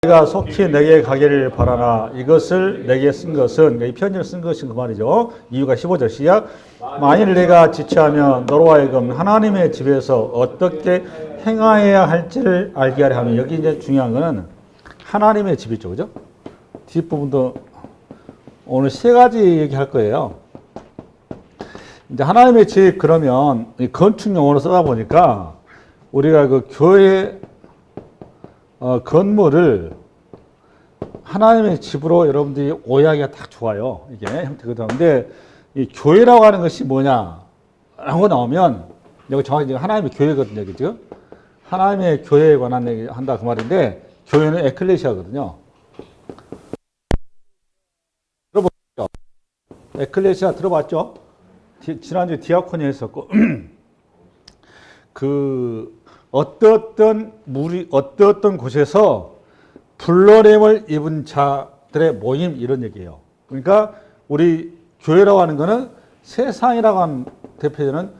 내가 속히 내게 가기를 바라나 이것을 내게 쓴 것은 이 편지를 쓴 것인 그 말이죠. 이유가 15절 시작. 만일 내가 지체하면 너로 하여금 하나님의 집에서 어떻게 행하여야 할지를 알게 하려 하면, 여기 이제 중요한 거는 하나님의 집이죠, 그죠? 뒷부분도 오늘 세 가지 얘기할 거예요. 이제 하나님의 집, 그러면 이 건축 용어로 쓰다 보니까 우리가 그 교회 건물을 하나님의 집으로 여러분들이 오해하기가 딱 좋아요. 이게 형태거든. 근데 이 교회라고 하는 것이 뭐냐라고 나오면, 여기 정확히 하나님의 교회거든요. 그죠? 하나님의 교회에 관한 얘기 한다 그 말인데, 교회는 에클레시아거든요. 들어보셨죠? 에클레시아 들어봤죠? 지난주에 디아코니 했었고, 어떠어떤 곳에서 불러냄을 입은 자들의 모임, 이런 얘기예요. 그러니까 우리 교회라고 하는 거는 세상이라고 하는 대표되는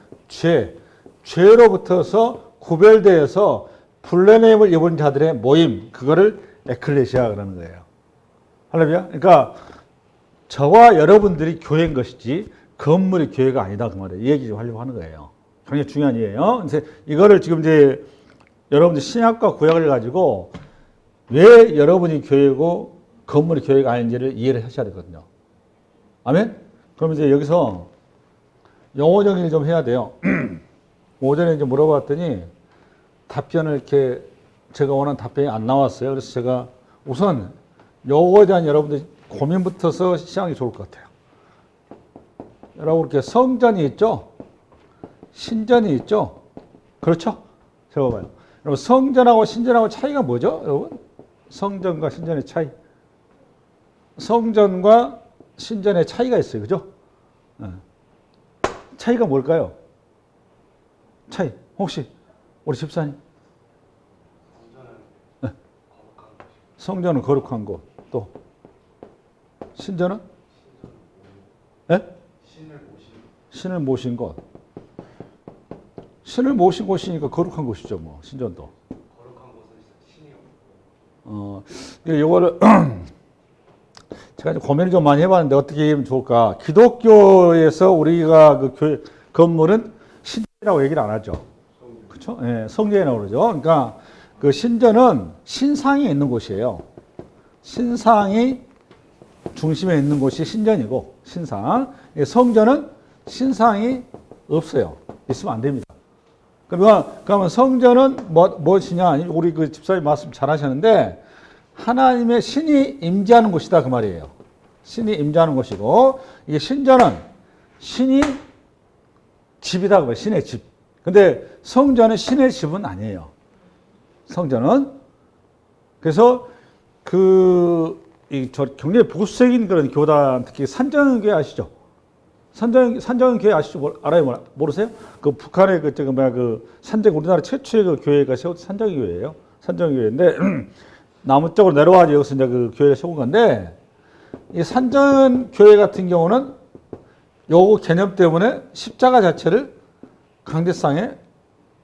죄로부터서 구별되어서 불러냄을 입은 자들의 모임, 그거를 에클레시아 그러는 거예요. 할렐루야. 그러니까 저와 여러분들이 교회인 것이지 건물이 교회가 아니다 그 말이에요. 이 얘기 좀 하려고 하는 거예요. 굉장히 중요한 일이에요. 이거를 지금 이제 여러분들 신약과 구약을 가지고 왜 여러분이 교회고 건물이 교회가 아닌지를 이해를 하셔야 되거든요. 아멘? 그럼 이제 여기서 영어 정의를 좀 해야 돼요. 오전에 이제 물어봤더니 답변을 이렇게 제가 원하는 답변이 안 나왔어요. 그래서 제가 우선 요거에 대한 여러분들 고민부터서 시작이 좋을 것 같아요. 여러분, 이렇게 성전이 있죠? 신전이 있죠? 그렇죠? 제가 봐요. 여러분, 성전하고 신전하고 차이가 뭐죠? 여러분? 성전과 신전의 차이. 성전과 신전의 차이가 있어요. 그죠? 차이가 뭘까요? 차이. 혹시 우리 집사님? 성전은 거룩한 곳. 또 신전은? 신을 모신 곳. 신을 모신 곳이니까 거룩한 곳이죠, 뭐, 신전도. 거룩한 곳은 신이요. 이거를, 제가 고민을 좀 많이 해봤는데 어떻게 하면 좋을까. 기독교에서 우리가 그 건물은 신전이라고 얘기를 안 하죠. 그렇죠? 예, 성전이라고 그러죠. 그러니까 그 신전은 신상이 있는 곳이에요. 신상이 중심에 있는 곳이 신전이고, 신상. 성전은 신상이 없어요. 있으면 안 됩니다. 그러면 성전은 무엇이냐? 우리 그 집사님 말씀 잘 하셨는데, 하나님의 신이 임재하는 곳이다 그 말이에요. 신이 임재하는 곳이고, 이게 신전은 신이 집이다 그 말이에요. 신의 집. 근데 성전은 신의 집은 아니에요. 성전은. 그래서 굉장히 보수적인 그런 교단, 특히 산정교회 아시죠? 산정교회 아시죠? 알아요? 모르세요? 그 북한의 우리나라 최초의 그 교회가 세운 산정교회예요. 산정교회인데, 남부 쪽으로 내려와서 여기서 이제 그 교회를 세운 건데, 이 산정교회 같은 경우는 요 개념 때문에 십자가 자체를 강제상에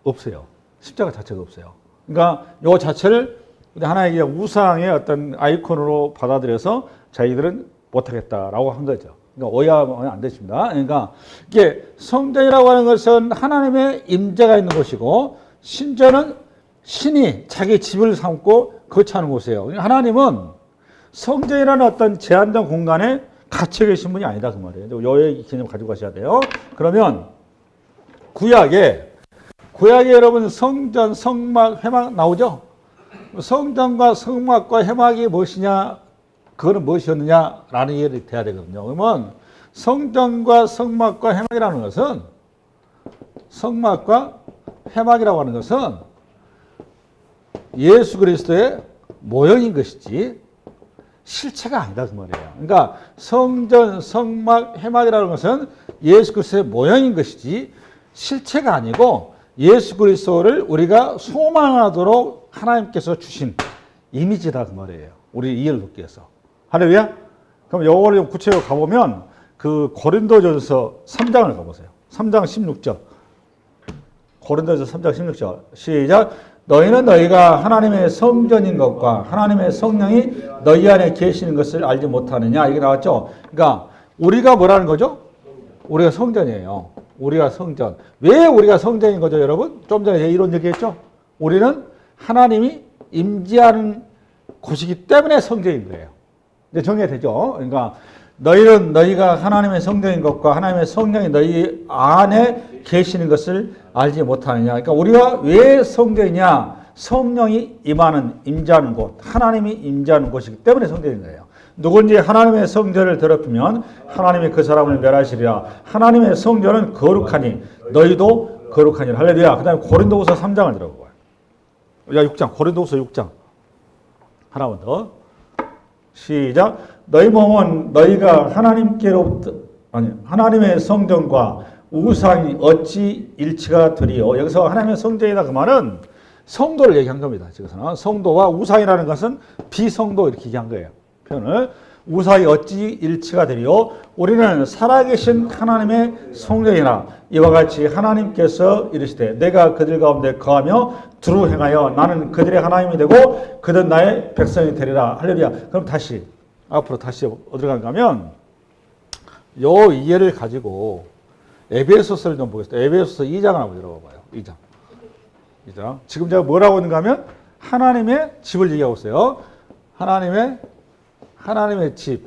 없어요. 십자가 자체가 없어요. 그러니까 요 자체를 하나의 우상의 어떤 아이콘으로 받아들여서 자기들은 못하겠다라고 한 거죠. 그러니까 오해하면 안 되십니다. 그러니까 이게 성전이라고 하는 것은 하나님의 임재가 있는 곳이고, 신전은 신이 자기 집을 삼고 거처하는 곳이에요. 그러니까 하나님은 성전이라는 어떤 제한된 공간에 갇혀 계신 분이 아니다 그 말이에요. 요 개념 가지고 가셔야 돼요. 그러면 구약에 여러분 성전, 성막, 회막 나오죠? 성전과 성막과 회막이 무엇이냐? 그거는 무엇이었느냐라는 이해가 돼야 되거든요. 그러면 성전과 성막과 회막이라는 것은, 성막과 회막이라고 하는 것은 예수 그리스도의 모형인 것이지 실체가 아니다 그 말이에요. 그러니까 성전, 성막, 회막이라는 것은 예수 그리스도의 모형인 것이지 실체가 아니고, 예수 그리스도를 우리가 소망하도록 하나님께서 주신 이미지다 그 말이에요. 우리 이해를 돕기 위해서. 할렐루야? 그럼 요거를 좀 구체적으로 가보면, 그 고린도전서 3장을 가보세요. 3장 16절. 고린도서 3장 16절. 시작. 너희는 너희가 하나님의 성전인 것과 하나님의 성령이 너희 안에 계시는 것을 알지 못하느냐. 이게 나왔죠. 그러니까 우리가 뭐라는 거죠? 우리가 성전이에요. 우리가 성전. 왜 우리가 성전인 거죠, 여러분? 좀 전에 제가 이런 얘기했죠. 우리는 하나님이 임재하는 곳이기 때문에 성전인 거예요. 이제 정리가 되죠. 그러니까 너희는 너희가 하나님의 성전인 것과 하나님의 성령이 너희 안에 계시는 것을 알지 못하느냐. 그러니까 우리가 왜 성전이냐? 성령이 임재하는 곳, 하나님이 임재하는 곳이기 때문에 성전인 거예요. 누군지 하나님의 성전을 더럽히면 하나님이 그 사람을 멸하시리라. 하나님의 성전은 거룩하니 너희도 거룩하니라. 할렐루야. 그 다음에 고린도후서 3장을 들어보고요. 6장, 고린도후서 6장. 하나만 더. 시작. 너희 몸은 너희가 하나님의 성전과 우상이 어찌 일치가 되리요. 여기서 하나님의 성전이다 그 말은 성도를 얘기한 겁니다. 지금서는 성도와 우상이라는 것은 비성도 이렇게 얘기한 거예요. 표현을. 우상이 어찌 일치가 되리요. 우리는 살아계신 하나님의 성전이라. 이와 같이 하나님께서 이르시되 내가 그들 가운데 거하며 두루 행하여 나는 그들의 하나님이 되고 그들 나의 백성이 되리라. 할렐루야. 그럼 다시 앞으로 다시 어디로 가는가 하면 요 이해를 가지고 에베소서를 좀 보겠습니다. 에베소서 2장을 한번 열어봐요. 2장. 지금 제가 뭐라고 하는가 하면 하나님의 집을 얘기하고 있어요. 하나님의 집.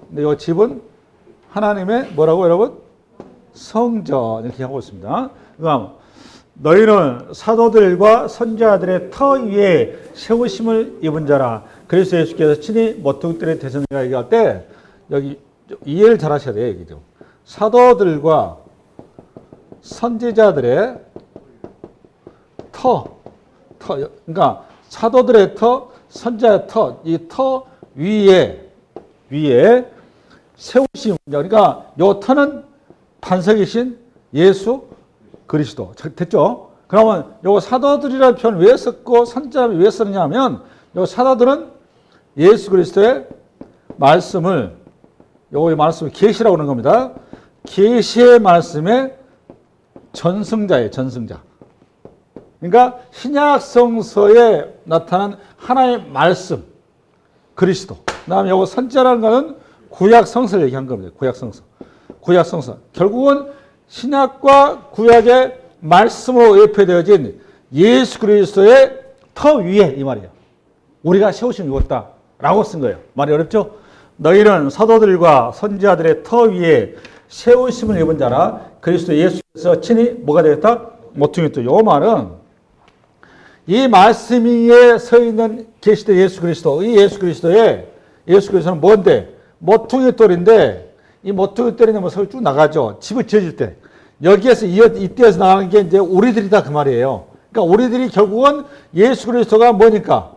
근데 이 집은 하나님의 뭐라고 여러분? 성전 이렇게 하고 있습니다. 그럼 너희는 사도들과 선지자들의 터 위에 세우심을 입은 자라. 그래서 예수께서 친히 모퉁이들의 대선이라 얘기할 때 여기 이해를 잘 하셔야 돼요. 얘기죠. 사도들과 선지자들의 그러니까 사도들의 터, 선지자의 터, 이 터 위에 세우심. 그러니까 요 터는 반석이신 예수 그리스도. 됐죠? 그러면 요 사도들이라는 표현을 왜 썼고 선지자를 왜 썼느냐 하면 요 사도들은 예수 그리스도의 말씀을 계시라고 하는 겁니다. 계시의 말씀의 전승자예요. 전승자. 그러니까 신약 성서에 나타난 하나의 말씀, 그리스도. 그다음에 요거 선지자라는 것은 구약 성서를 얘기한 겁니다. 구약 성서. 결국은 신약과 구약의 말씀으로 예표되어진 예수 그리스도의 터 위에 이 말이에요. 우리가 세우심 입었다라고 쓴 거예요. 말이 어렵죠? 너희는 사도들과 선지자들의 터 위에 세우심을 입은 자라. 그리스도 예수께서 친히 뭐가 되었다? 모퉁이 돌. 요 말은 이 말씀 위에 서 있는 계시된 예수 그리스도. 이 예수 그리스도는 뭔데? 모퉁이 돌인데 이 모퉁이 돌이 뭐 서울 쭉 나가죠. 집을 지어질 때 여기에서 이때에서 나가는 게 이제 우리들이다 그 말이에요. 그러니까 우리들이 결국은 예수 그리스도가 뭐니까?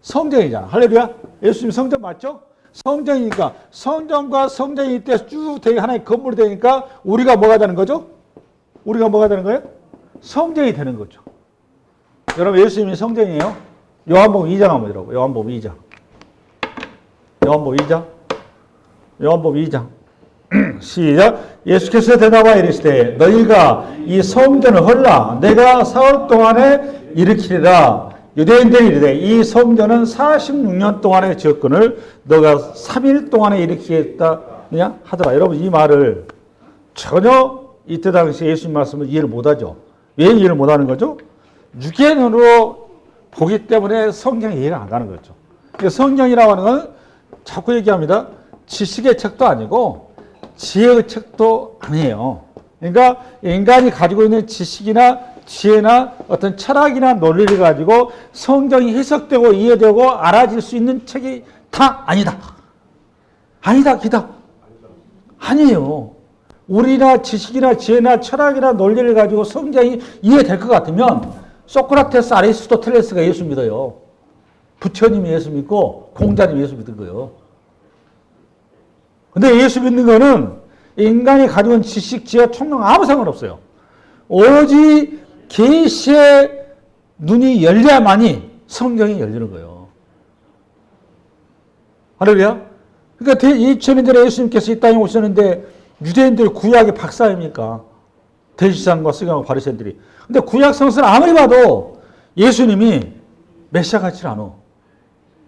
성전이잖아. 할렐루야. 예수님 성전 맞죠? 성전이니까 성전과 성전이 이때 쭉 되게 하나의 건물이 되니까 우리가 뭐가 되는 거죠? 우리가 뭐가 되는 거예요? 성전이 되는 거죠. 여러분 예수님이 성전이에요. 요한복음 2장 한번 들어보세요. 요한복음 2장. 시작. 예수께서 대답하여 이르시되 너희가 이 성전을 헐라 내가 사흘 동안에 일으키리라. 유대인들이 이르되 이 성전은 46년 동안의 지었거늘 너가 3일 동안에 일으키겠다냐 하더라. 여러분 이 말을 전혀 이때 당시 예수님 말씀을 이해를 못하죠. 왜 이해를 못하는 거죠? 육의 눈으로 보기 때문에 성경이 이해가 안 가는 거죠. 성경이라고 하는 건 자꾸 얘기합니다. 지식의 책도 아니고 지혜의 책도 아니에요. 그러니까 인간이 가지고 있는 지식이나 지혜나 어떤 철학이나 논리를 가지고 성경이 해석되고 이해되고 알아질 수 있는 책이 다 아니다. 기다. 아니에요. 우리나 지식이나 지혜나 철학이나 논리를 가지고 성경이 이해될 것 같으면 소크라테스, 아리스토텔레스가 예수 믿어요. 부처님이 예수 믿고 공자님이 예수 믿은 거예요. 근데 예수 믿는 거는 인간이 가지고 있는 지식, 지혜, 총명 아무 상관없어요. 오로지 계시의 눈이 열려야만이 성경이 열리는 거예요. 할렐루야. 그러니까 2000년 전에 예수님께서 이 땅에 오셨는데 유대인들 구약의 박사 아닙니까? 대지상과 서기관과 바리새인들이. 근데 구약 성서는 아무리 봐도 예수님이 메시아 같지 않아.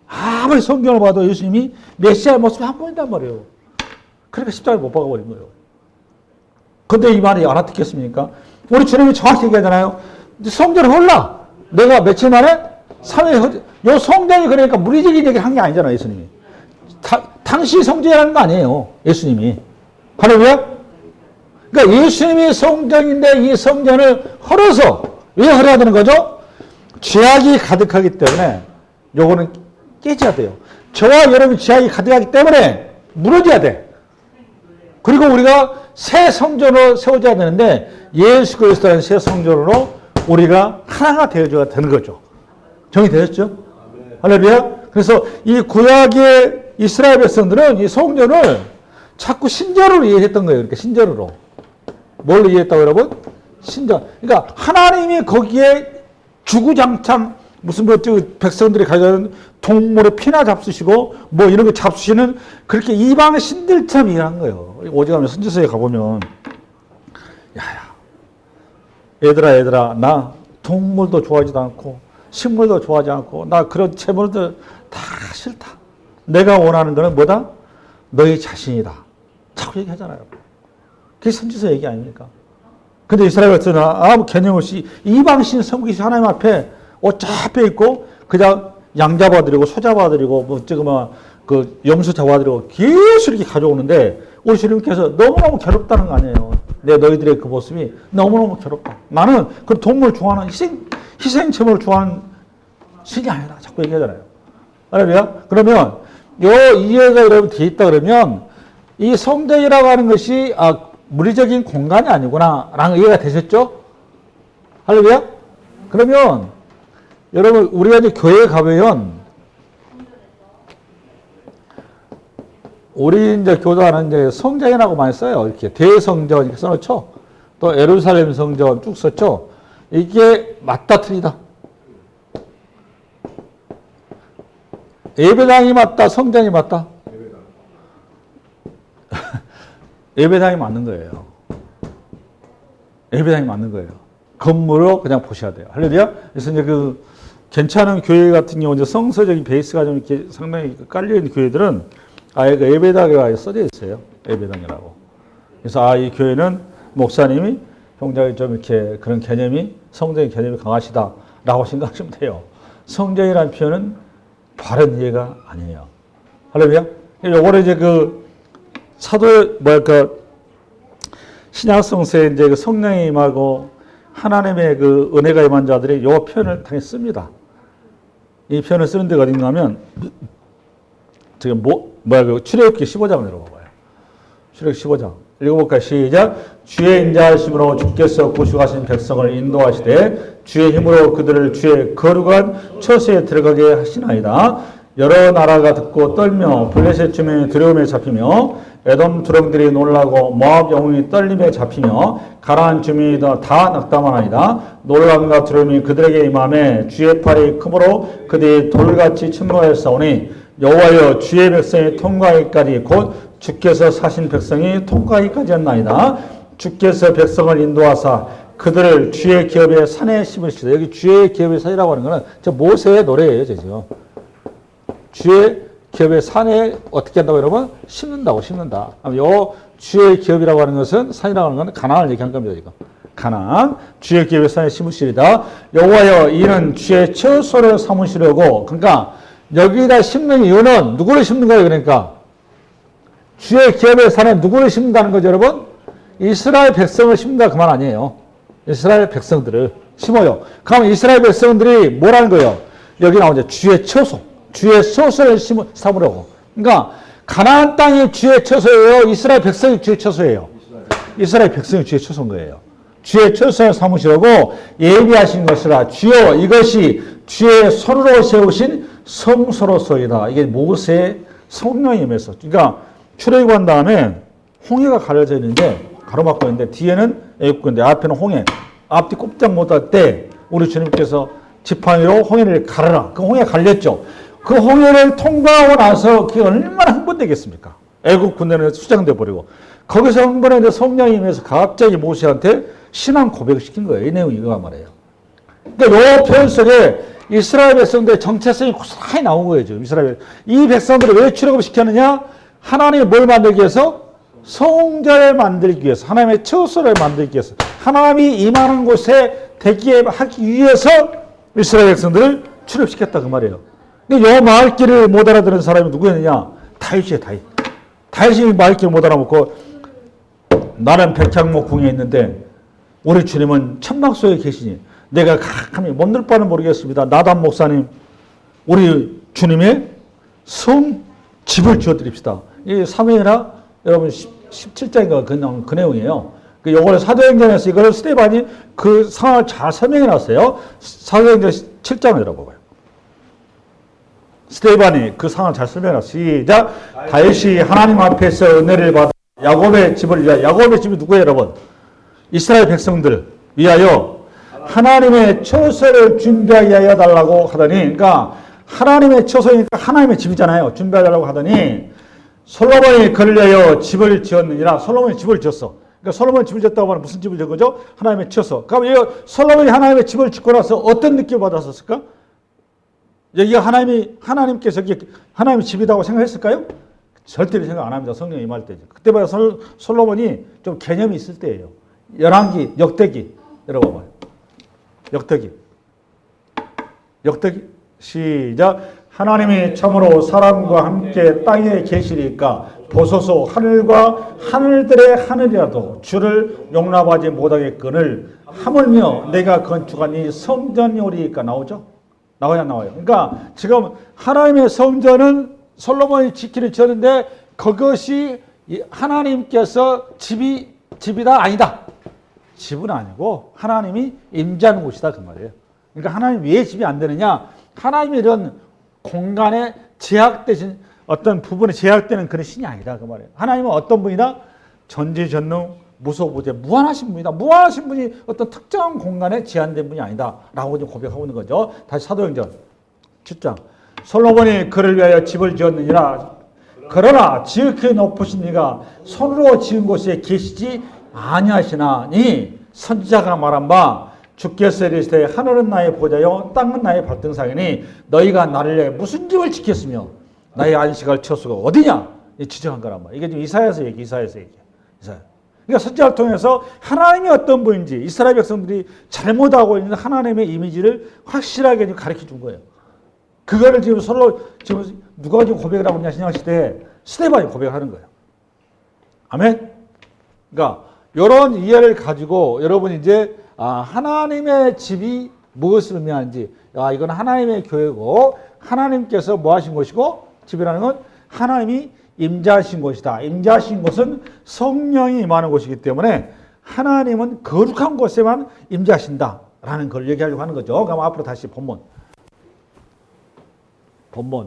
아무리 성경을 봐도 예수님이 메시아의 모습이 한 번이란 말이에요. 그러니까 십자가에 못 박아버린 거예요. 근데 이 말이 알아듣겠습니까? 우리 주님이 정확히 얘기하잖아요. 성전을 헐라. 내가 며칠 만에 3일 요 성전이 그러니까 물리적인 얘기를 한 게 아니잖아요. 예수님이. 당시 성전이라는 거 아니에요. 예수님이. 할렐루야? 그러니까 예수님이 성전인데 이 성전을 헐어서 왜 헐어야 되는 거죠? 죄악이 가득하기 때문에 요거는 깨져야 돼요. 저와 여러분이 죄악이 가득하기 때문에 무너져야 돼. 그리고 우리가 새 성전으로 세워져야 되는데 예수 그리스도라는 새 성전으로 우리가 하나가 되어줘야 되는 거죠. 정리되셨죠? 할렐루야? 그래서 이 구약의 이스라엘 백성들은 이 성전을 자꾸 신전으로 이해했던 거예요. 그러니까 신전으로. 뭘 이해했다고 여러분? 신전. 그러니까 하나님이 거기에 주구장창 무슨 뭐 백성들이 가져가는 동물의 피나 잡수시고 뭐 이런 거 잡수시는 그렇게 이방 신들처럼 이해한 거예요. 오직하면 선지서에 가보면 야야 얘들아 나 동물도 좋아하지도 않고 식물도 좋아하지 않고 나 그런 재물들 다 싫다. 내가 원하는 거는 뭐다? 너희 자신이다. 자꾸 얘기하잖아요. 그게 선지서 얘기 아닙니까? 근데 이스라엘 백성은 아무 개념 없이 이방신 섬기시 하나님 앞에 옷 쫙 빼입고 그냥 양 잡아드리고 소 잡아드리고 뭐 지금 그 염소 잡아드리고 계속 이렇게 가져오는데 우리 주님께서 너무너무 괴롭다는 거 아니에요. 너희들의 그 모습이 너무너무 괴롭다. 나는 그 동물 좋아하는 희생체물을 좋아하는 신이 아니다. 자꾸 얘기하잖아요. 알아요? 그러면 요 이해가 여러분 돼 있다 그러면 이 성전이라고 하는 것이 물리적인 공간이 아니구나 라는 이해가 되셨죠? 할렐루야? 그러면 여러분 우리가 이제 교회에 가면 우리 이제 교단은 이제 성전이라고 많이 써요. 이렇게 대성전 이렇게 써놓죠. 또 예루살렘 성전 쭉 썼죠. 이게 맞다 틀리다. 예배당이 맞다, 성전이 맞다. 예배당이 맞는 거예요. 예배당이 맞는 거예요. 건물로 그냥 보셔야 돼요. 할렐루야? 그래서 이제 그 괜찮은 교회 같은 경우 이제 성서적인 베이스가 좀 이렇게 상당히 깔려있는 교회들은 아예 그 예배당이라고 써져 있어요. 예배당이라고. 그래서 이 교회는 목사님이 굉장히 좀 이렇게 그런 개념이 성전의 개념이 강하시다라고 생각하시면 돼요. 성전이라는 표현은 바른 이해가 아니에요. 할렐루야? 요거는 이제 그 사도 신약성서에 이제 그 성령이 임하고 하나님의 그 은혜가 임한 자들이 요 표현을 당연히 씁니다. 이 표현을 쓰는 데가 어딘가 하면 지금 출애굽기 15장을 내려봐봐요. 출애굽기 15장. 읽어볼까요? 시작. 주의 인자하심으로 주께서 구속하신 백성을 인도하시되 주의 힘으로 그들을 주의 거룩한 처소에 들어가게 하시나이다. 여러 나라가 듣고 떨며 블레셋 주민이 두려움에 잡히며 에돔 두렁들이 놀라고 모압 영웅이 떨림에 잡히며 가나안 주민이 다 낙담하나이다. 놀람과 두려움이 그들에게 임하매 주의 팔이 크므로 그들이 돌같이 침노하였사오니 여호와여 주의 백성이 통과하기까지 곧 주께서 사신 백성이 통과하기까지 했나이다. 주께서 백성을 인도하사 그들을 주의 기업의 산에 심으시다. 여기 주의 기업의 산이라고 하는 것은 저 모세의 노래예요. 지금 주의 기업의 산에 어떻게 한다고 여러분? 심는다. 요 주의 기업이라고 하는 것은 산이라고 하는 것은 가나안을 얘기한 겁니다. 지금 가나안 주의 기업의 산에 심으시리다. 여호와여 이는 주의 처소를 삼으시려고. 그러니까 여기다 심는 이유는 누구를 심는 거예요? 그러니까 주의 기업의 산에 누구를 심는다는 거죠, 여러분? 이스라엘 백성을 심는다 그 말 아니에요. 이스라엘 백성들을 심어요. 그러면 이스라엘 백성들이 뭐라는 거예요? 여기 나오죠. 주의 처소. 주의 처소를 삼으려고. 그러니까 가나안 땅이 주의 처소예요. 이스라엘 백성이 주의 처소예요. 이스라엘 백성이 주의 처소인 거예요. 주의 처소를 삼으시려고 예비하신 것이라. 주여 이것이 주의 손으로 세우신 성소로서이다. 이게 모세의 성령이 임해서. 그러니까 출애굽한 다음에 홍해가 가려져 있는데 가로막고 있는데 뒤에는 애굽인데 앞에는 홍해. 앞뒤 꼼짝 못할 때 우리 주님께서 지팡이로 홍해를 가르라. 그 홍해 갈렸죠. 그 홍해를 통과하고 나서 그게 얼마나 흥분되겠습니까? 애국 군대는 수장돼 버리고 거기서 흥분했는데 성령이 임해서 갑자기 모세한테 신앙 고백을 시킨 거예요. 이 내용이 이거란 말이에요. 그러니까 이 표현 속에 이스라엘 백성들의 정체성이 고스란히 나온 거예요. 지금 이스라엘. 이 백성들을 왜 출애굽 시켰느냐? 하나님이 뭘 만들기 위해서? 성전을 만들기 위해서. 하나님의 처소를 만들기 위해서. 하나님이 임하는 곳에 대기에 하기 위해서 이스라엘 백성들을 출애굽시켰다 그 말이에요. 근데 이 말귀를 못 알아들은 사람이 누구였느냐? 다윗이에요. 다윗이 말귀를 못 알아먹고 나는 백향목 궁에 있는데 우리 주님은 천막소에 계시니 내가 감히 못늘 바는 모르겠습니다. 나단 목사님 우리 주님의 성 집을 지어드립시다. 이 사무엘하 여러분 17장인가 그 내용이에요. 요걸 사도행전에서 이걸 스데반이 그 상황을 잘 설명해 놨어요. 사도행전 7장을 열어봐봐요. 스데반이 그 상황을 잘 설명해 놨어요. 시작. 다윗이 하나님 앞에서 은혜를 받아 야곱의 집을 위하여. 야곱의 집이 누구예요 여러분? 이스라엘 백성들 위하여 하나님의 처소를 준비하게 하여 달라고 하더니, 그러니까 하나님의 처소니까 하나님의 집이잖아요. 준비하라고 하더니 솔로몬이 그를 위하여 집을 지었느니라. 솔로몬이 집을 지었어. 그러니까 솔로몬이 집을 지었다고 하면 무슨 집을 지은 거죠? 하나님의 처소. 그럼 솔로몬이 하나님의 집을 짓고 나서 어떤 느낌을 받았었을까? 여기가 하나님께서 하나님의 집이라고 생각했을까요? 절대로 생각 안 합니다. 성령이 임할 때죠. 그때마다 솔로몬이 좀 개념이 있을 때예요. 열왕기, 역대기. 열어봐봐요. 역대기. 시작. 하나님이 참으로 사람과 함께 땅에 계시니까 보소서 하늘과 하늘들의 하늘이라도 주를 용납하지 못하겠거늘 하물며 내가 건축한 이 성전이오리까. 나오죠? 나와요. 그러니까 지금 하나님의 성전은 솔로몬이 지키를 지었는데 그것이 하나님께서 집이다 아니다. 집은 아니고 하나님이 임재하는 곳이다 그 말이에요. 그러니까 하나님 왜 집이 안 되느냐? 하나님이 이런 공간에 제약되신 어떤 부분에 제약되는 그런 신이 아니다 그 말이에요. 하나님은 어떤 분이다? 전지전능 무소부재 무한하신 분이다. 무한하신 분이 어떤 특정한 공간에 제한된 분이 아니다 라고 지금 고백하고 있는 거죠. 다시 사도행전 7장. 솔로몬이 그를 위하여 집을 지었느니라. 그러나 지극히 높으신 이가 손으로 지은 곳에 계시지 아니하시나니 선지자가 말한 바 주께서 이르시되 하늘은 나의 보좌요 땅은 나의 발등상이니 너희가 나를 위해 무슨 집을 지켰으며 나의 안식할 처소가 어디냐? 지적한 거란 말이에요. 이게 지금 이사야서 얘기. 그러니까 선지자를 통해서 하나님이 어떤 분인지 이스라엘 백성들이 잘못하고 있는 하나님의 이미지를 확실하게 가르쳐 준 거예요. 그거를 지금 누가 지금 고백을 하고 있냐? 신약시대에 스데반이 고백하는 거예요. 아멘? 그러니까 이런 이해를 가지고 여러분이 이제 하나님의 집이 무엇을 의미하는지, 이건 하나님의 교회고 하나님께서 뭐 하신 것이고 집이라는 건 하나님이 임재하신 곳이다. 임재하신 곳은 성령이 임하는 곳이기 때문에 하나님은 거룩한 곳에만 임재하신다라는 걸 얘기하려고 하는 거죠. 그럼 앞으로 다시 본문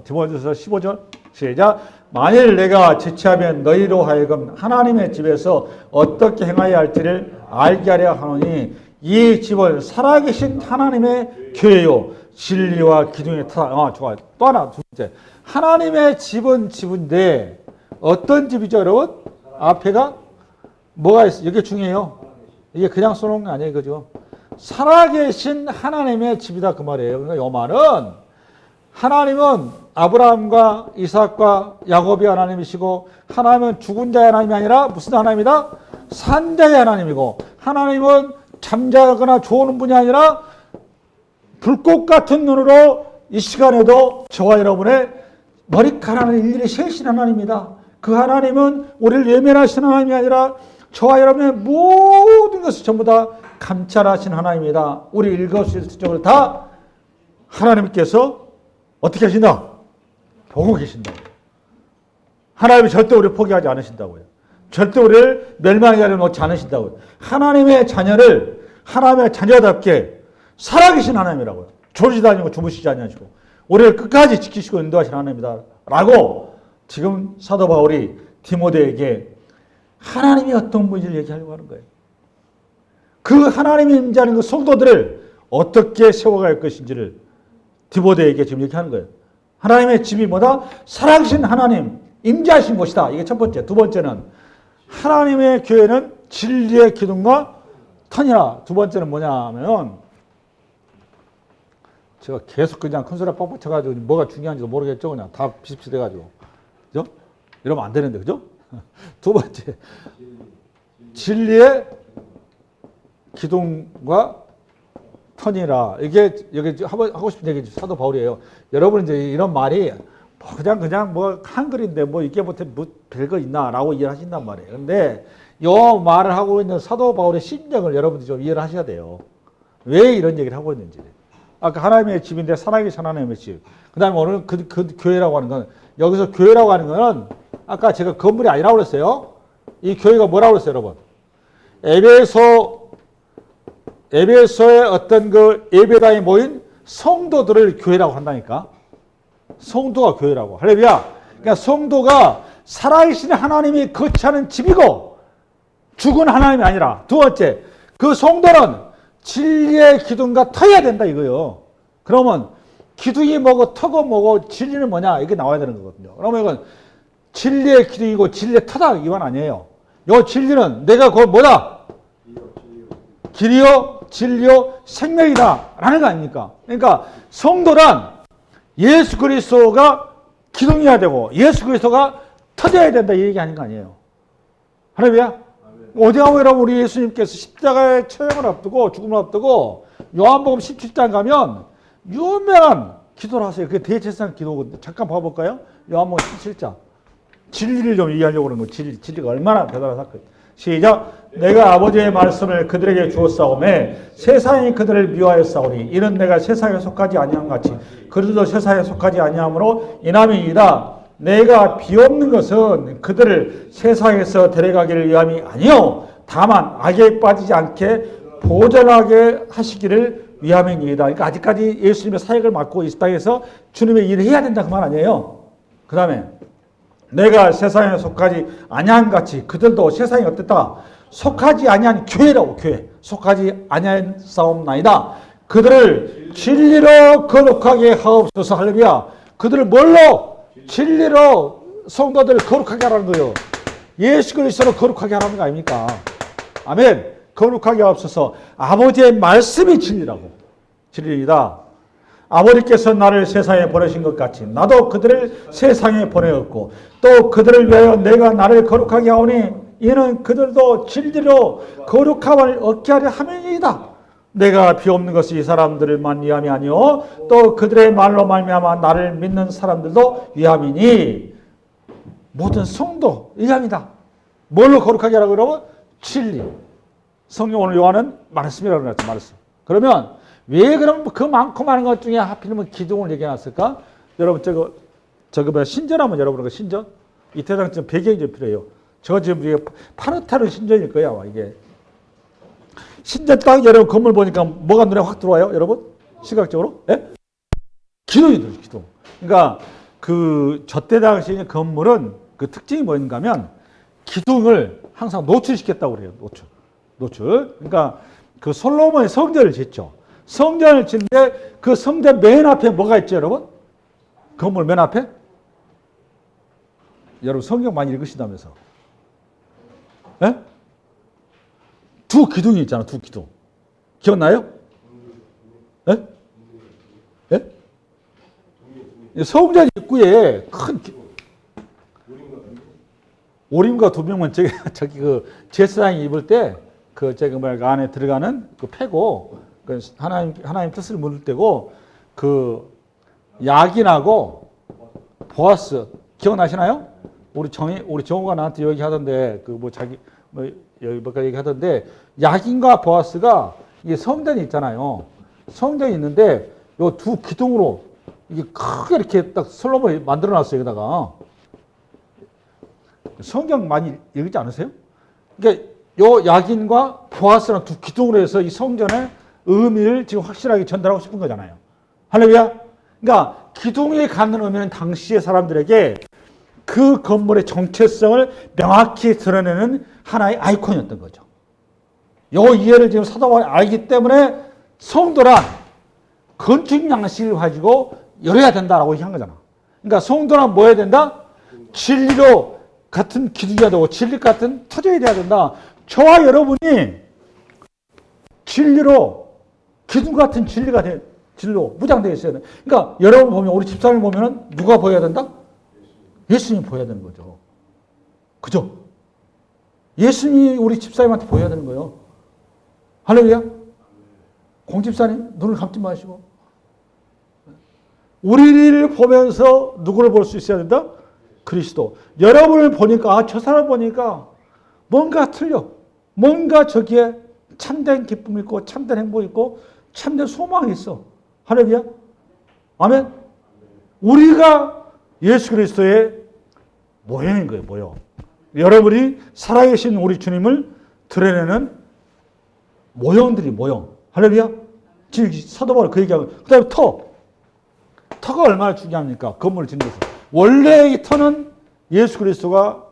디모데후서 15절 시작. 만일 내가 지체하면 너희로 하여금 하나님의 집에서 어떻게 행하여야 할지를 알게 하려 하노니 이 집은 살아계신 하나님의 교회요 진리와 기둥의 터. 좋아요. 또 하나 두 번째. 하나님의 집은 집인데 어떤 집이죠 여러분? 앞에가 뭐가 있어요? 이게 중요해요. 이게 그냥 써놓은 게 아니에요. 그죠? 살아계신 하나님의 집이다 그 말이에요. 그러니까 이 말은 하나님은 아브라함과 이삭과 야곱이 하나님이시고 하나님은 죽은 자의 하나님이 아니라 무슨 하나님이다? 산자의 하나님이고 하나님은 잠자거나 좋은 분이 아니라 불꽃 같은 눈으로 이 시간에도 저와 여러분의 머리카락을 일일이 세신 하나님입니다. 그 하나님은 우리를 외면하시는 하나님이 아니라 저와 여러분의 모든 것을 전부 다 감찰하신 하나님입니다. 우리 일거수일투족을 다 하나님께서 어떻게 하신다? 보고 계신다. 하나님이 절대 우리를 포기하지 않으신다고요. 절대 우리를 멸망하게 하려 놓지 않으신다고요. 하나님의 자녀를 하나님의 자녀답게 살아계신 하나님이라고요. 졸지도 아니고 주무시지 아니하시고 우리를 끝까지 지키시고 인도하신 하나님이다 라고 지금 사도 바울이 디모데에게 하나님이 어떤 분인지를 얘기하려고 하는 거예요. 그 하나님이 임재하는 그 성도들을 어떻게 세워갈 것인지를 디모데에게 지금 얘기하는 거예요. 하나님의 집이 뭐다? 살아계신 하나님, 임재하신 곳이다. 이게 첫 번째. 두 번째는 하나님의 교회는 진리의 기둥과 턴이라 두 번째는 뭐냐면 제가 계속 그냥 큰 소리 빡빡 쳐가지고 뭐가 중요한지도 모르겠죠. 그냥 다 비슷비슷해가지고. 그죠? 이러면 안 되는데, 그죠? 두 번째. 진리의 기둥과 턴이라. 이게 여기 하고 싶은 얘기 사도 바울이에요. 여러분 이제 이런 말이 그냥 뭐 한글인데 뭐 이게 뭐 별거 있나라고 이해를 하신단 말이에요. 근데 요 말을 하고 있는 사도 바울의 심정을 여러분들이 좀 이해를 하셔야 돼요. 왜 이런 얘기를 하고 있는지. 아까 하나님의 집인데 살아계신 하나님의 집. 그 다음에 오늘 그 교회라고 하는 건, 여기서 교회라고 하는 거는 아까 제가 건물이 아니라고 그랬어요. 이 교회가 뭐라고 그랬어요, 여러분? 에베소의 어떤 그 예배당에 모인 성도들을 교회라고 한다니까. 성도가 교회라고. 할렐루야. 그러니까 성도가 살아계신 하나님이 거처하는 집이고 죽은 하나님이 아니라. 두 번째, 그 성도는 진리의 기둥과 터야 된다 이거요. 그러면 기둥이 뭐고 터고 뭐고 진리는 뭐냐 이게 나와야 되는 거거든요. 그러면 이건 진리의 기둥이고 진리의 터다 이건 아니에요. 요 진리는 내가 그 뭐다? 길이요 진리요 생명이다 라는 거 아닙니까? 그러니까 성도란 예수 그리스도가 기둥이어야 되고 예수 그리스도가 터져야 된다 이 얘기 아닌 거 아니에요. 할렐루야. 어디 가면 여러분 우리 예수님께서 십자가의 처형을 앞두고 죽음을 앞두고 요한복음 17장 가면 유명한 기도를 하세요. 그게 대제사장 기도거든요. 잠깐 봐볼까요? 요한복음 17장. 진리를 좀 이해하려고 그러는 거예요. 진리가 얼마나 대단한 사건. 시작. 내가 아버지의 말씀을 그들에게 주었사오매 세상이 그들을 미워하였사오니 이는 내가 세상에 속하지 아니함 같이 그들도 세상에 속하지 아니함으로 이남이니이다. 내가 비옵는 것은 그들을 세상에서 데려가기를 위함이 아니요 다만 악에 빠지지 않게 보존하게 하시기를 위함이니이다. 그러니까 아직까지 예수님의 사역을 맡고 이 땅에서 주님의 일을 해야 된다 그 말 아니에요. 그 다음에 내가 세상에 속하지 아니한 같이 그들도 세상에 어땠다? 속하지 아니한 교회라고. 교회 속하지 아니한 싸움나이다. 그들을 진리로 거룩하게 하옵소서. 할렐루야. 그들을 뭘로? 진리로 성도들을 거룩하게 하라는 거예요. 예수 그리스도로 거룩하게 하라는 거 아닙니까? 아멘. 거룩하게 하옵소서. 아버지의 말씀이 진리라고. 진리이다. 아버지께서 나를 세상에 보내신 것 같이 나도 그들을 세상에 보내었고 또 그들을 위하여 내가 나를 거룩하게 하오니 이는 그들도 진리로 거룩함을 얻게 하려 함이니이다. 내가 비옵는 것이 이 사람들만 위함이 아니요 또 그들의 말로 말미암아 나를 믿는 사람들도 위함이니 모든 성도 위함이다. 뭘로 거룩하게 하라고 그러면 진리. 성경 오늘 요한은 말씀이라고 그랬죠. 말씀. 그러면 왜 그럼 그 많고 많은 것 중에 하필이면 기둥을 얘기해놨을까? 여러분 저거 뭐야 신전하면 여러분 그 신전 이태장 좀 배경이 좀 필요해요. 저 지금 이게 파릇파릇 신전일 거야 아마 이게. 신전 딱 여러분 건물 보니까 뭐가 눈에 확 들어와요, 여러분? 시각적으로? 예? 기둥이 들어요, 기둥. 그러니까 저때 당시에 건물은 그 특징이 뭐였는가 하면 기둥을 항상 노출시켰다고 그래요, 노출. 그러니까 그 솔로몬이 성전을 짓죠. 성전을 짓는데 그 성전 맨 앞에 뭐가 있죠, 여러분? 건물 맨 앞에? 여러분 성경 많이 읽으신다면서. 예? 두 기둥이 있잖아, 두 기둥. 기억나요? 예? 예? 성전 입구에 큰 오림과 두명은 저기 그 제사장이 입을 때 그 안에 들어가는 그 패고 그 하나님 뜻을 물을 때고 그 야긴하고 보아스 기억나시나요? 우리 정우가 나한테 얘기하던데 여기 몇 가지 얘기하던데 야긴과 보아스가 이게 성전이 있잖아요. 성전이 있는데 요 두 기둥으로 이게 크게 이렇게 딱 솔로몬이 만들어놨어요. 여기다가 성경 많이 읽지 않으세요? 그러니까 요 야긴과 보아스는 두 기둥으로 해서 이 성전의 의미를 지금 확실하게 전달하고 싶은 거잖아요. 할렐루야. 그러니까 기둥이 갖는 의미는 당시의 사람들에게 그 건물의 정체성을 명확히 드러내는 하나의 아이콘이었던 거죠. 요 이해를 지금 사도 바울이 알기 때문에 성도란 건축 양식을 가지고 열어야 된다라고 얘기한 거잖아. 그러니까 성도란 뭐 해야 된다? 진리로 같은 기둥이어야 되고 진리 같은 터전이 돼야 된다. 저와 여러분이 진리로 기둥 같은 진리가 진리로 무장되어 있어야 돼. 그러니까 여러분 보면 우리 집사님 보면은 누가 보여야 된다? 예수님 보여야 되는 거죠. 그죠? 예수님이 우리 집사님한테 보여야 되는 거예요. 할렐루야. 공집사님 눈을 감지 마시고 우리를 보면서 누구를 볼 수 있어야 된다? 그리스도. 여러분을 보니까 저 사람 보니까 뭔가 틀려. 뭔가 저기에 참된 기쁨이 있고 참된 행복이 있고 참된 소망이 있어. 할렐루야. 아멘. 우리가 예수 그리스도의 모형인 거예요. 모형. 여러분이 살아계신 우리 주님을 드러내는 모형들이 모형. 할렐루야. 지금 사도 바울이 그 얘기하고 그 다음에 터가 얼마나 중요합니까? 건물을 짓는 데서. 원래 이 터는 예수 그리스도가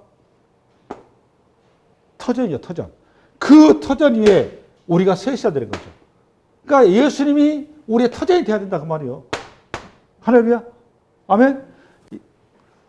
터전이죠. 터전. 그 터전 위에 우리가 서 있어야 되는 거죠. 그러니까 예수님이 우리의 터전이 돼야 된다 그 말이에요. 할렐루야. 아멘.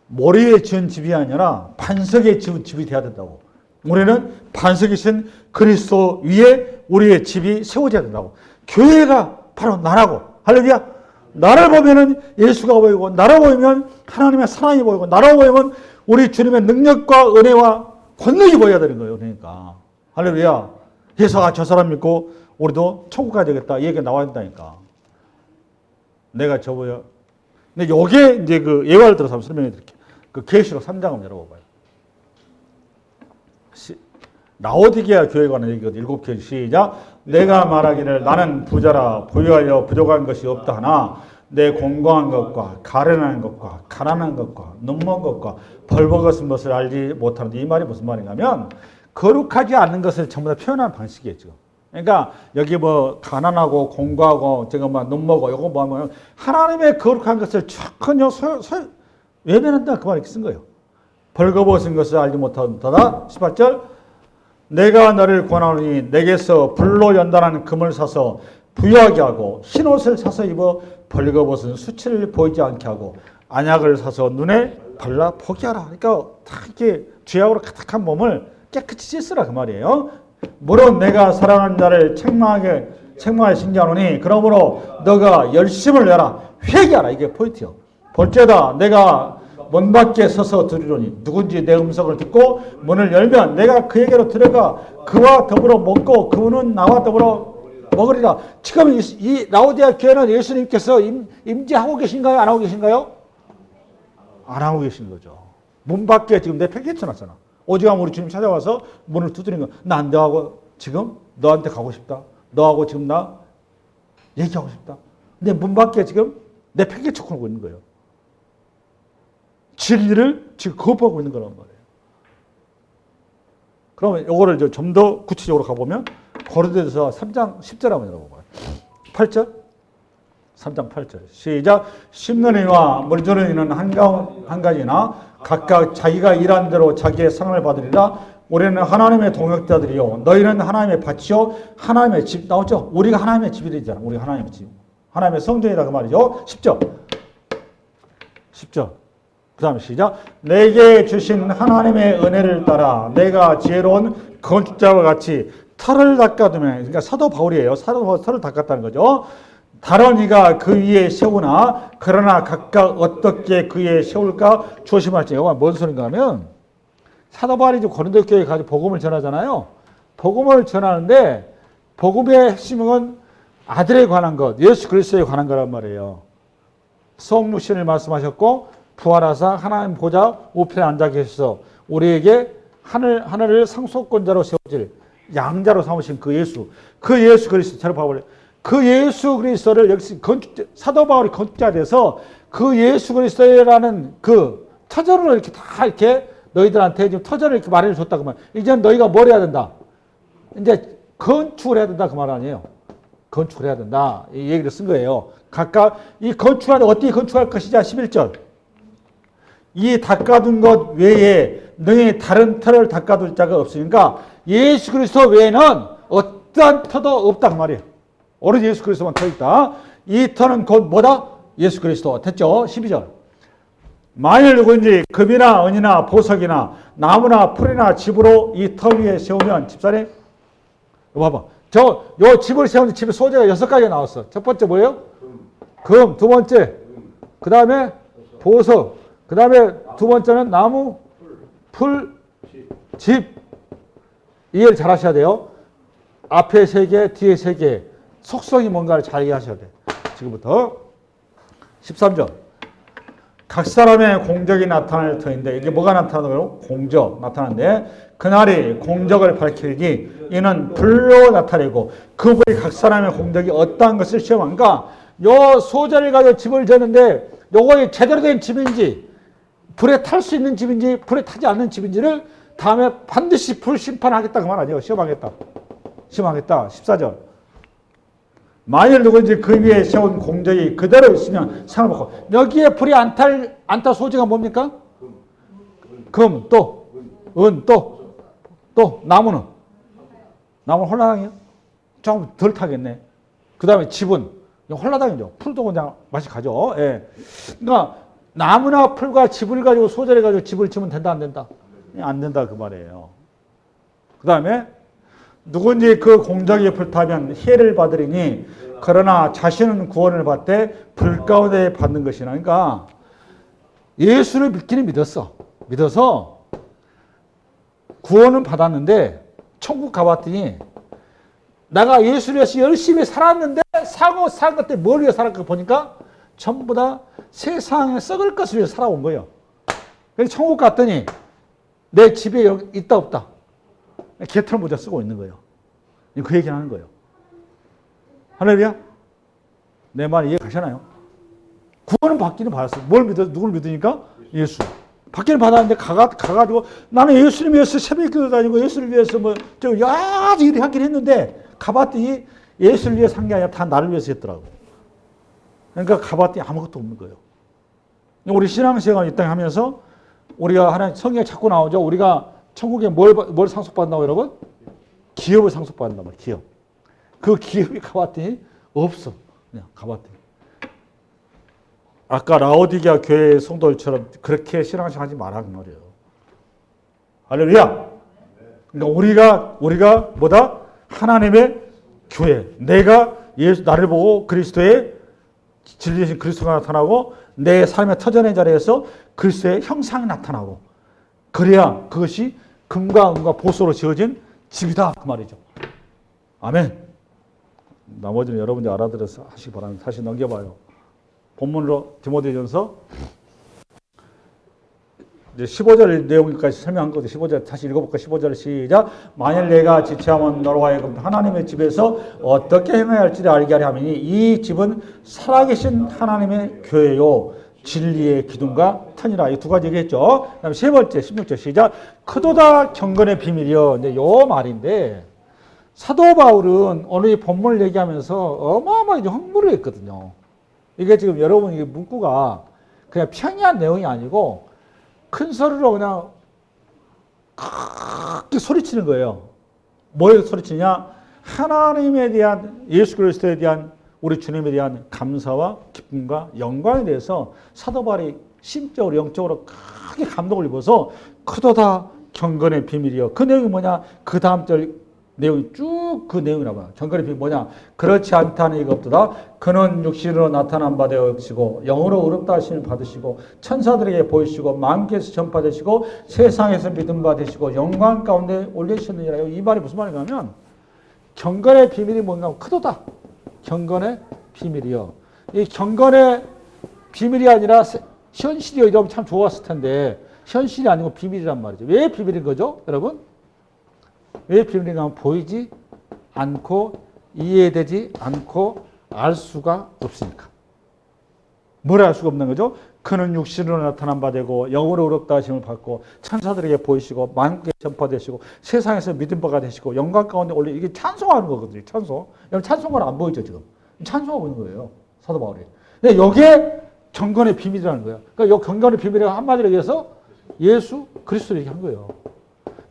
모래에 지은 집이 아니라 반석에 지은 집이 돼야 된다고. 우리는 반석이신 그리스도 위에 우리의 집이 세워져야 된다고. 교회가 바로 나라고. 할렐루야. 나를 보면은 예수가 보이고, 나를 보이면 하나님의 사랑이 보이고, 나를 보이면 우리 주님의 능력과 은혜와 권능이 보여야 되는 거예요. 그러니까. 할렐루야. 그래서 저 사람 믿고 우리도 천국 가야 되겠다. 이 얘기가 나와야 된다니까. 내가 저보여. 근데 요게 이제 그 예화를 들어서 한번 설명해 드릴게요. 그 계시록 3장 한번 열어봐봐요. 라오디게아 교회에 관한 얘기거든. 7교회 시작. 내가 말하기를 나는 부자라 부유하여 부족한 것이 없다 하나 내 공고한 것과 가련한 것과 가난한 것과 눈먼 것과 벌거벗은 것을 알지 못하는데 이 말이 무슨 말인가 하면 거룩하지 않는 것을 전부 다 표현하는 방식이겠죠. 그러니까 여기 뭐 가난하고 공고하고 제가 뭐 눈먹고 이거 뭐 하면 하나님의 거룩한 것을 전혀 외면한다 그 말을 쓴 거예요. 벌거벗은 것을 알지 못한다. 18절 내가 너를 권하노니 내게서 불로 연단하는 금을 사서 부유하게 하고 흰옷을 사서 입어 벌거벗은 수치를 보이지 않게 하고 안약을 사서 눈에 발라 보게 하라. 그러니까 다 이렇게 죄악으로 가득한 몸을 깨끗이 씻으라 그 말이에요. 물론 내가 사랑하는 자를 책망하게 신기하노니 그러므로 너가 열심을 내라. 회개하라. 이게 포인트요. 볼지어다 내가 문 밖에 서서 들으려니 누군지 내 음성을 듣고 문을 열면 내가 그에게로 들어가 그와 더불어 먹고 그는 나와 더불어 먹으리라. 지금 이 라오디아 교회는 예수님께서 임재하고 계신가요? 안 하고 계신가요? 안 하고 계신 거죠. 문 밖에 지금 내 팽개쳐놨잖아. 오직하면 우리 주님 찾아와서 문을 두드리는 거. 나 안 돼하고 지금 너한테 가고 싶다. 너하고 지금 나 얘기하고 싶다. 근데 문 밖에 지금 내 팽개쳐놓고 있는 거예요. 진리를 지금 거부하고 있는 거란 말이에요. 그러면 이거를 좀 더 구체적으로 가보면 고린도전서 3장 10절 한번 열어봐요. 8절? 3장 8절. 시작. 심는 이와 물 주는 이는 한 가지나 각각 자기가 일한 대로 자기의 상을 받으리라. 우리는 하나님의 동역자들이요 너희는 하나님의 밭이요 하나님의 집. 나오죠? 우리가 하나님의 집이 되잖아. 우리가 하나님의 집. 하나님의 성전이다 그 말이죠. 10절. 10절. 그 다음에 시작. 내게 주신 하나님의 은혜를 따라 내가 지혜로운 건축자와 같이 터를 닦아두며, 그러니까 사도 바울이에요. 사도 바울 터를 닦았다는 거죠. 다른 이가 그 위에 세우나 그러나 각각 어떻게 그 위에 세울까 조심할지. 이거 뭔 소린가 하면 사도 바울이 고린도 교회에 가서 복음을 전하잖아요. 복음을 전하는데 복음의 핵심은 아들에 관한 것, 예수 그리스도에 관한 거란 말이에요. 성육신을 말씀하셨고 부활하사 하나님 보좌 우편에 앉아 계셔서 우리에게 하늘을 상속권자로 세워질 양자로 삼으신 그 예수 그리스도 잘 봐볼래요. 그 예수 그리스도를 역시 사도 바울이 건축자에 대해서 그 예수 그리스도라는 그 터전을 이렇게 다 이렇게 너희들한테 지금 터전을 이렇게 마련해 줬다 그 말. 이제 너희가 뭘 해야 된다? 이제 건축을 해야 된다 그 말 아니에요. 건축을 해야 된다 이 얘기를 쓴 거예요. 각각 이 건축하는데 어떻게 건축할 것이냐 11절. 이 닦아둔 것 외에 너희 다른 터를 닦아둘 자가 없으니까 예수 그리스도 외에는 어떠한 터도 없다 그 말이에요. 오로지 예수 그리스도만 터 있다. 이 터는 곧 뭐다? 예수 그리스도. 됐죠? 12절. 만일 누구든지 금이나 은이나 보석이나 나무나 풀이나 집으로 이 터 위에 세우면 집사님 이거 봐봐. 요 집을 세우는 집의 소재가 6가지가 나왔어. 첫 번째 뭐예요? 금. 두 번째, 그 다음에 보석. 그 다음에 두 번째는 나무, 풀, 집. 이해를 잘 하셔야 돼요. 앞에 3개, 뒤에 3개. 속성이 뭔가를 잘 이해하셔야 돼. 지금부터 13절. 각 사람의 공적이 나타날 터인데 이게 뭐가 나타나요? 공적 나타나는데 그날이 공적을 밝히기 이는 불로 나타내고 그 불이 각 사람의 공적이 어떠한 것을 시험한가? 요 소재를 가지고 집을 졌는데 요거 제대로 된 집인지 불에 탈 수 있는 집인지 불에 타지 않는 집인지를 다음에 반드시 불 심판하겠다 그 말 아니에요. 시험하겠다. 시험하겠다. 14절. 만일 누구든지 그 위에 세운 공적이 그대로 있으면 상을 받고 여기에 불이 안 탈 소재가 뭡니까? 금, 또 은, 또 나무는 홀라당이요? 조금 덜 타겠네. 그 다음에 집은 홀라당이죠. 풀도 그냥 맛이 가죠. 예. 그러니까 나무나 풀과 집을 가지고 소재를 가지고 집을 지면 된다 안 된다? 안 된다 그 말이에요. 그 다음에 누군지 그 공적이 불타면 해를 받으리니 그러나 자신은 구원을 받되 불 가운데 받는 것이나. 그러니까 예수를 믿기는 믿었어. 믿어서 구원은 받았는데 천국 가봤더니 내가 예수를 위해서 열심히 살았는데 산 것들 뭘 위해 살았까 보니까 전부 다 세상에 썩을 것을 위해 살아온 거예요. 그래서 천국 갔더니 내 집에 있다 없다. 개털 모자 쓰고 있는 거예요. 그 얘기를 하는 거예요. 할렐루야? 내 말 이해 가시나요? 구원은 받기는 받았어요. 누굴 믿으니까? 예수. 받기는 받았는데 가가지고 나는 예수를 위해서 새벽기도 다니고 예수를 위해서 여러 가지 일을 하긴 했는데 가봤더니 예수를 위해서 한 게 아니라 다 나를 위해서 했더라고. 그러니까 가봤더니 아무것도 없는 거예요. 우리 신앙생활 이 땅에 하면서 우리가 하나님 성경에 자꾸 나오죠. 우리가 천국에 뭘 상속받는다고 여러분? 기업을 상속받는단 말이에요. 기업. 그 기업이 가봤더니 없어. 그냥 가봤더니. 아까 라오디게아 교회 성도들처럼 그렇게 신앙생활 하지 마라 그 말이에요. 할렐루야. 그러니까 우리가 뭐다? 하나님의 교회. 내가 나를 보고 그리스도의 진리신 그리스도가 나타나고 내 삶의 터전의 자리에서 그리스도의 형상이 나타나고 그래야 그것이 금과 은과 보석으로 지어진 집이다 그 말이죠. 아멘. 나머지는 여러분들이 알아들어서 하시기 바랍니다. 다시 넘겨봐요. 본문으로 디모데전서 이제 15절 내용까지 설명한 거죠. 15절 다시 읽어볼까? 15절 시작. 만일 내가 지체하면 너로 하여금 하나님의 집에서 어떻게 행해야 할지를 알게 하려 함이니 이 집은 살아계신 하나님의 교회요 진리의 기둥과 터니라. 이 두 가지 얘기했죠. 그다음에 세 번째 16절 시작. 크도다 경건의 비밀이요. 이제 요 말인데 사도 바울은 오늘 이 본문을 얘기하면서 어마어마하게 흥분을 했거든요. 이게 지금 여러분 이게 문구가 그냥 평이한 내용이 아니고 큰 소리로 그냥 크게 소리치는 거예요. 뭐에 소리치냐? 하나님에 대한 예수 그리스도에 대한 우리 주님에 대한 감사와 기쁨과 영광에 대해서 사도 바울이 심적으로 영적으로 크게 감동을 입어서 크도다 경건의 비밀이요. 그 내용이 뭐냐? 그 다음 절 내용이 쭉 그 내용이라 봐요. 경건의 비밀이 뭐냐? 그렇지 않다는 이가 없도다. 그는 육신으로 나타난 바 되어 여기시고 영으로 의롭다 하심을 받으시고 천사들에게 보이시고 마음께서 전파되시고 세상에서 믿음 받으시고 영광 가운데 올리셨느니라. 이 말이 무슨 말이냐면 경건의 비밀이 뭔가 크도다. 경건의 비밀이요. 이 경건의 비밀이 아니라 현실이요. 이러면 참 좋았을 텐데 현실이 아니고 비밀이란 말이죠. 왜 비밀인 거죠, 여러분? 왜 비밀인가 하면 보이지 않고 이해되지 않고 알 수가 없으니까. 뭘 알 수가 없는 거죠? 그는 육신으로 나타난 바 되고 영으로 의롭다 하심을 받고 천사들에게 보이시고 만국에 전파되시고 세상에서 믿음 바가 되시고 영광 가운데 올려. 이게 찬송하는 거거든요. 찬송. 여러분 찬송가는 안 보이죠 지금? 찬송하고 있는 거예요. 사도 바울이. 근데 이게 경건의 비밀이라는 거예요. 그러니까 이 경건의 비밀을 한마디로 얘기해서 예수 그리스도를 얘기한 거예요.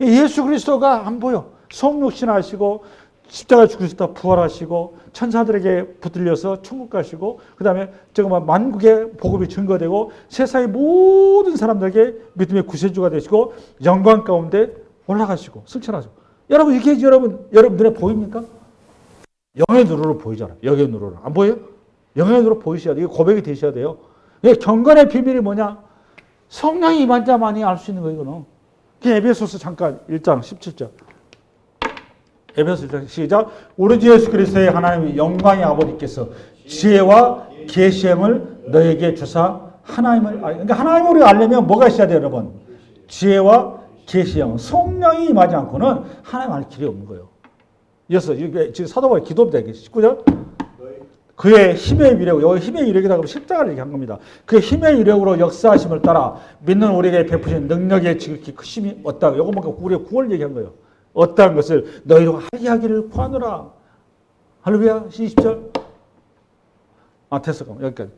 예수 그리스도가 안 보여. 성육신하시고 십자가에 죽으셨다 부활하시고 천사들에게 붙들려서 천국 가시고 그 다음에 만국의 복음이 증거되고 세상의 모든 사람들에게 믿음의 구세주가 되시고 영광 가운데 올라가시고 승천하시고. 여러분 이게 여러분 눈에 보입니까? 영의 눈으로 보이잖아요. 영의 눈으로. 안 보여요? 영의 눈으로 보이셔야 돼요. 이게 고백이 되셔야 돼요. 이게 경건의 비밀이 뭐냐? 성령이 임한 자만이 알 수 있는 거예요, 이거는. 에베소서 잠깐 1장 17절. 에베소서 1장 시작. 우리 주 예수 그리스도의 하나님의 영광의 아버지께서 지혜와 계시함을 너에게 주사 하나님을 그러니까 하나님을 우리가 알려면 뭐가 있어야 돼요, 여러분? 지혜와 계시형. 성령이 임하지 않고는 하나님 알 길이 없는 거예요. 이어서 지금 사도 바울의 기도입니다. 19절. 그의 힘의 위력, 여기 힘의 위력이라고 하면 십자가를 얘기한 겁니다. 그의 힘의 위력으로 역사하심을 따라 믿는 우리에게 베푸신 능력의 지극히 크심이 어떠하고, 요거 뭔가 우리의 구원을 얘기한 거예요. 어떠한 것을 너희로 하게 하기를 구하노라. 할렐루야. 20절. 됐어. 여기까지.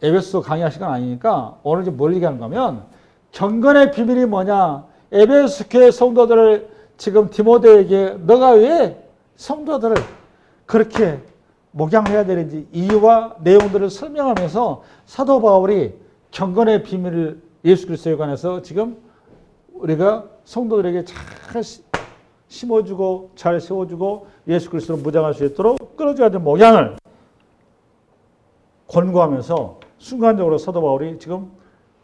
에베소 강의할 시간 아니니까 오늘 이제 뭘 얘기하는가 하면 경건의 비밀이 뭐냐. 에베소 교회 성도들을 지금 디모데에게 너가 왜 성도들을 그렇게 목양해야 되는지 이유와 내용들을 설명하면서 사도 바울이 경건의 비밀을 예수 그리스도에 관해서 지금 우리가 성도들에게 잘 심어주고 잘 세워주고 예수 그리스도를 무장할 수 있도록 끌어줘야 되는 목양을 권고하면서 순간적으로 사도 바울이 지금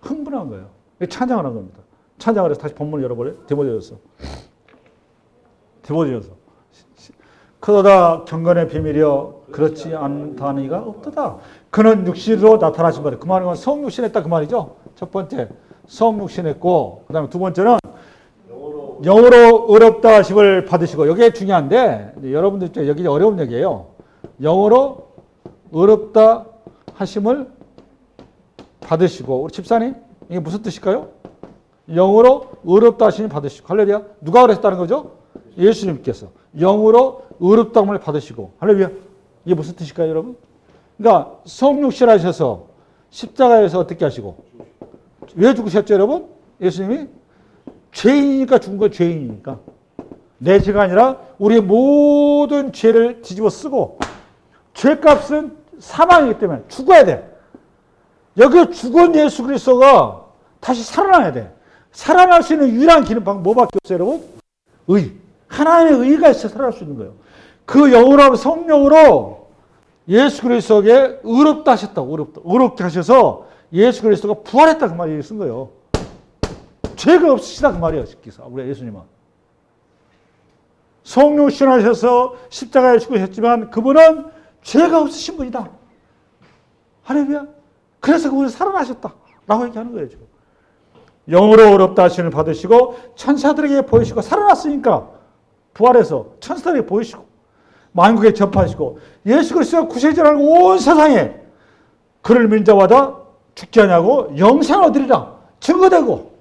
흥분한 거예요. 찬양을 한 겁니다. 찬양을 해서 다시 본문을 열어버려요. 디모데전서. 그러다 경건의 비밀이여 그렇지 않다니가 없도다. 그는 육신으로 나타나신 바다. 그 말은 성육신했다 그 말이죠. 첫 번째 성육신했고 그 다음에 두 번째는 영으로 의롭다 하심을 받으시고 이게 중요한데 여러분들 입장에 여기 어려운 얘기예요. 영으로 의롭다 하심을 받으시고 우리 집사님 이게 무슨 뜻일까요? 영으로 의롭다 하심을 받으시고 할렐루야. 누가 그랬다는 거죠? 예수님께서 영으로 의롭다함을 받으시고 할렐루야. 이게 무슨 뜻일까요, 여러분? 그러니까 성육신 하셔서 십자가에서 어떻게 하시고 왜 죽으셨죠, 여러분? 예수님이 죄인이니까 죽은 거예요. 죄인이니까. 내 죄가 아니라 우리의 모든 죄를 뒤집어 쓰고 죄값은 사망이기 때문에 죽어야 돼. 여기 죽은 예수 그리스도가 다시 살아나야 돼. 살아날 수 있는 유일한 기능 방법 뭐밖에 없어요, 여러분? 의. 하나님의 의가 있어 살아날 수 있는 거예요. 그 영으로 성령으로 예수 그리스도에게 의롭다 하셨다고 의롭게 하셔서 예수 그리스도가 부활했다 그 말이 쓴 거예요. 죄가 없으시다 그 말이에요. 우리 예수님은 성령 신하셔서 십자가에 죽으셨지만 그분은 죄가 없으신 분이다. 할렐루야. 그래서 그분이 살아나셨다 라고 얘기하는 거예요. 지금. 영으로 의롭다 하심을 받으시고 천사들에게 보이시고 살아났으니까 부활해서 천사들에게 보이시고 만국에 접하시고 예수 그리스도가 구세주라는 온 세상에 그를 믿는 자마다 죽지 않냐고 영생을 얻으리라 증거되고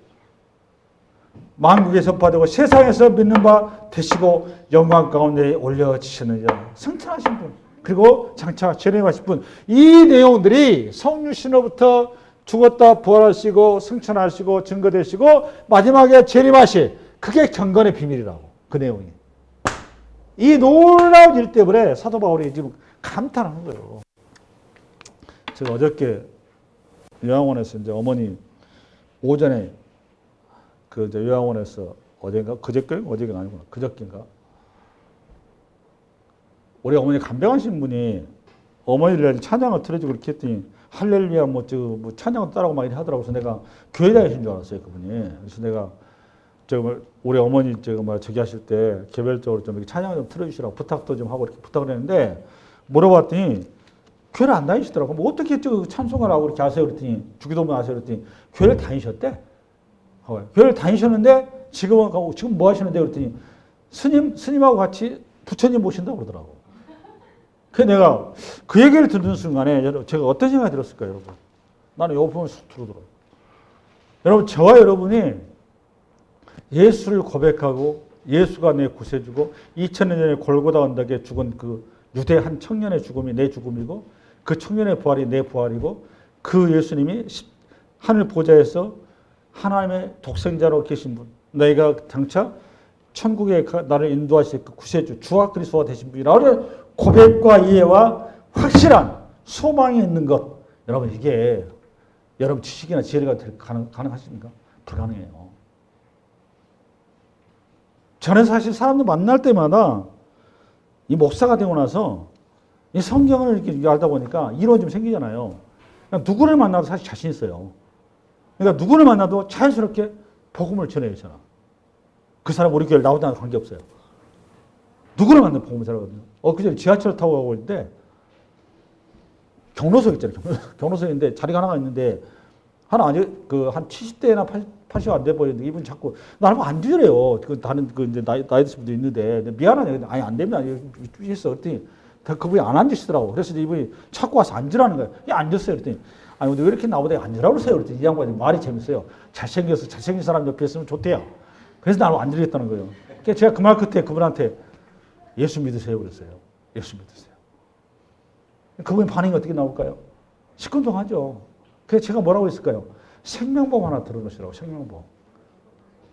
만국에 전파되고 세상에서 믿는 바 되시고 영광 가운데 올려지시는 자 승천하신 분 그리고 장차 재림하실 분 이 내용들이 성육신으로부터 죽었다 부활하시고 승천하시고 증거되시고 마지막에 재림하실 그게 경건의 비밀이라고 그 내용이 이 놀라운 일 때문에 사도 바울이 지금 감탄하는 거예요. 제가 어저께 요양원에서 이제 어머니 오전에 그 이제 요양원에서 어젠가 그저께 어제가 아니구나 그저께인가 우리 어머니 간병하신 분이 어머니를 찬양을 틀어주고 그렇게 했더니 할렐루야 뭐 찬양을 따라고 막 이렇게 하더라고. 그래서 내가 교회 다니신 줄 알았어요 그분이. 그래서 내가 우리 어머니 저기 하실 때 개별적으로 좀 이렇게 찬양을 좀 틀어주시라고 부탁도 좀 하고 이렇게 부탁을 했는데 물어봤더니 교회를 안 다니시더라고. 뭐 어떻게 찬송을 하고 이렇게 하세요 그랬더니 주기도문 하세요 그랬더니 교회를 다니셨대. 교회를 다니셨는데 지금 뭐 하시는데 그랬더니 스님하고 같이 부처님 모신다고 그러더라고. 그래서 내가 그 얘기를 듣는 순간에 제가 어떤 생각이 들었을까요, 여러분? 나는 이 부분을 쑥 들어오더라고요. 여러분, 저와 여러분이 예수를 고백하고 예수가 내 구세주고 2000년 전에 골고다 언덕에 죽은 그 유대 한 청년의 죽음이 내 죽음이고 그 청년의 부활이 내 부활이고 그 예수님이 하늘 보좌에서 하나님의 독생자로 계신 분 너희가 장차 천국에 나를 인도하실 그 구세주 주와 그리스도가 되신 분이라고 고백과 이해와 확실한 소망이 있는 것 여러분 이게 여러분 지식이나 지혜가 가능하십니까? 불가능해요. 저는 사실 사람들 만날 때마다 이 목사가 되고 나서 이 성경을 이렇게 알다 보니까 이론이 좀 생기잖아요. 그냥 누구를 만나도 사실 자신 있어요. 그러니까 누구를 만나도 자연스럽게 복음을 전해야 되잖아. 그 사람 우리 교회 나오다는 관계없어요. 누구를 만나도 복음을 전하거든요. 그전에 지하철 타고 가고 있는데 경로석 있잖아요. 경로석인데 자리가 하나가 있는데 하나 한 70대나 80이 안 돼 보이는데 이분 자꾸 나를 앉으래요. 다른 이제 나이 드신 분도 있는데 미안하네. 아니 안 됩니다. 있어. 그랬더니 그분이 안 앉으시더라고. 그래서 이분이 자꾸 와서 앉으라는 거예요. 앉았어요. 그랬더니 아니 근데 왜 이렇게 나보다 앉으라고 그러세요? 그랬더니 이 양반이 말이 재밌어요. 잘생겨서 잘생긴 사람 옆에 있으면 좋대요. 그래서 나를 앉으겠다는 거예요. 그러니까 제가 그 말 끝에 그분한테 예수 믿으세요 그랬어요. 예수 믿으세요. 그분의 반응이 어떻게 나올까요? 시큰둥하죠. 그래서 제가 뭐라고 했을까요? 생명보험 하나 들어놓으시라고. 생명보험.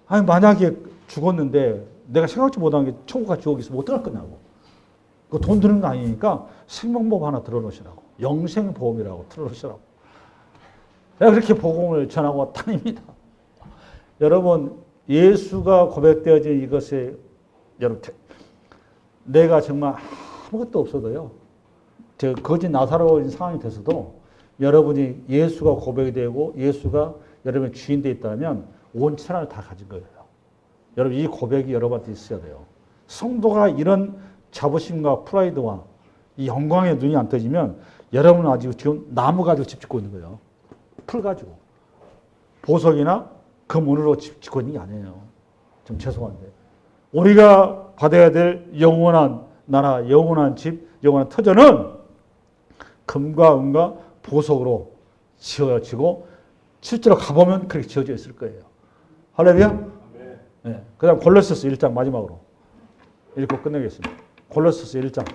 아니 만약에 죽었는데 내가 생각지 못한 게 천국과 지옥이 있으면 어떡할 거냐고. 그 돈 드는 거 아니니까 생명보험 하나 들어놓으시라고. 영생보험이라고 들어놓으시라고. 내가 그렇게 복음을 전하고 다닙니다. 여러분 예수가 고백되어진 이것에 여러분 내가 정말 아무것도 없어도요. 저 거짓 나사로인 상황이 돼서도 여러분이 예수가 고백이 되고 예수가 여러분의 주인 돼 있다면 온 천하를 다 가진 거예요. 여러분 이 고백이 여러분한테 있어야 돼요. 성도가 이런 자부심과 프라이드와 이 영광의 눈이 안 떠지면 여러분은 아직 지금 나무 가지고 집 짓고 있는 거예요. 풀 가지고. 보석이나 금은으로 집 짓고 있는 게 아니에요. 좀 죄송한데. 우리가 받아야 될 영원한 나라, 영원한 집, 영원한 터전은 금과 은과 보석으로 지어지고 실제로 가보면 그렇게 지어져 있을 거예요. 할렐루야? 네. 그 다음 골로새서 1장 마지막으로 읽고 끝내겠습니다. 골로새서 1장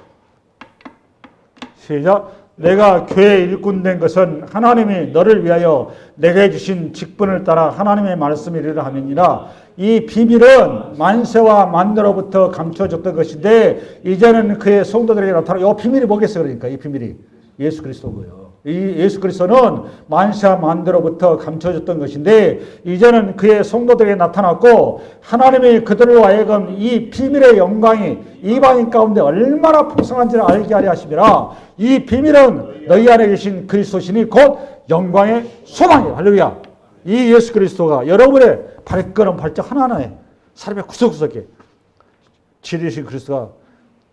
시작. 내가 교회 일꾼 된 것은 하나님이 너를 위하여 내게 주신 직분을 따라 하나님의 말씀을 이르라 함이니라. 이 비밀은 만세와 만대로부터 감춰졌던 것인데 이제는 그의 성도들에게 나타나. 이 비밀이 뭐겠어요? 그러니까 이 비밀이 예수 그리스도고요. 이 예수 그리스도는 만세와 만대로부터 감춰졌던 것인데 이제는 그의 성도들에게 나타났고 하나님이 그들로 하여금 이 비밀의 영광이 이방인 가운데 얼마나 풍성한지를 알게 하려 하심이라. 이 비밀은 너희 안에 계신 그리스도시니 곧 영광의 소망이에요. 할렐루야. 이 예수 그리스도가 여러분의 발걸음 발짝 하나하나에 삶의 구석구석에 진리신 그리스도가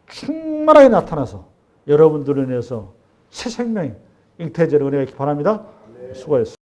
충만하게 나타나서 여러분들을 인해서 새 생명이 잉태되는 은혜가 있기 바랍니다. 수고하셨습니다.